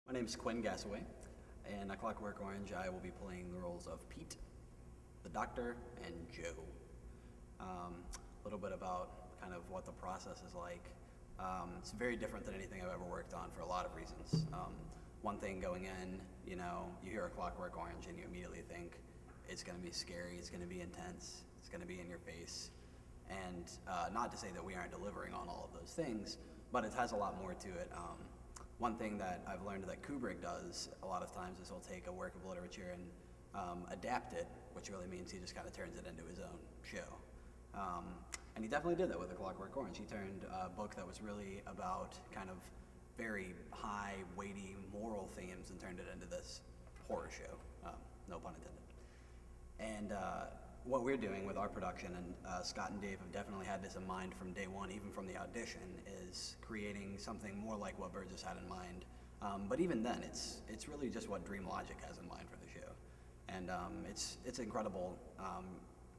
My name is Quinn Gasaway, and at Clockwork Orange I will be playing the roles of Pete, the Doctor, and Joe. A little bit about kind of what the process is like. It's very different than anything I've ever worked on for a lot of reasons. One thing going in, you hear a Clockwork Orange and you immediately think it's going to be scary, it's going to be intense, it's going to be in your face. And not to say that we aren't delivering on all of those things, but it has a lot more to it. One thing that I've learned that Kubrick does a lot of times is he'll take a work of literature and adapt it, which really means he just kind of turns it into his own show. And he definitely did that with The Clockwork Orange. He turned a book that was really about kind of very high, weighty, moral themes and turned it into this horror show, no pun intended. And what we're doing with our production, and Scott and Dave have definitely had this in mind from day one, even from the audition, is creating something more like what Burgess had in mind. But even then, it's really just what Dream Logic has in mind for the show. And it's incredible.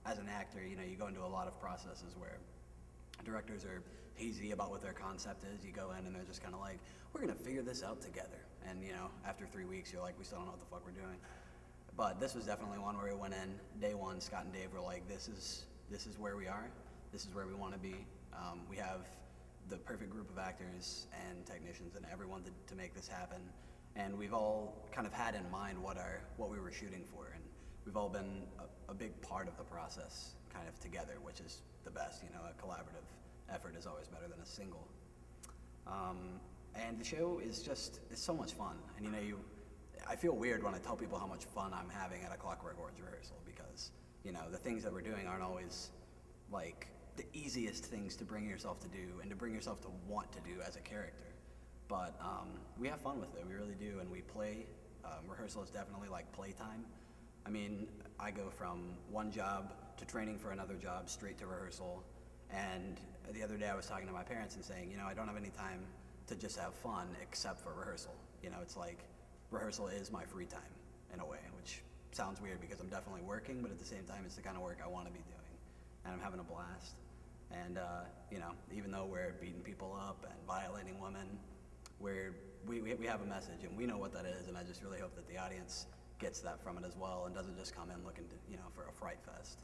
As an actor, you go into a lot of processes where directors are hazy about what their concept is. You go in and they're just kind of like, we're going to figure this out together. And after 3 weeks, you're like, we still don't know what the fuck we're doing. But this was definitely one where we went in day one. Scott and Dave were like, this is where we are. This is where we want to be. We have the perfect group of actors and technicians and everyone to make this happen. And we've all kind of had in mind what we were shooting for. And we've all been a big part of the process kind of together, which is the best. A collaborative effort is always better than a single. And the show is it's so much fun. And I feel weird when I tell people how much fun I'm having at a Clockwork Orange rehearsal because, the things that we're doing aren't always like the easiest things to bring yourself to do and to bring yourself to want to do as a character. But we have fun with it, we really do, and we play. Rehearsal is definitely like playtime. I mean, I go from one job to training for another job straight to rehearsal, and the other day I was talking to my parents and saying, I don't have any time to just have fun except for rehearsal. It's like rehearsal is my free time in a way, which sounds weird because I'm definitely working, but at the same time it's the kind of work I want to be doing, and I'm having a blast. And even though we're beating people up and violating women, we have a message and we know what that is, and I just really hope that the audience gets that from it as well and doesn't just come in looking for a fright fest.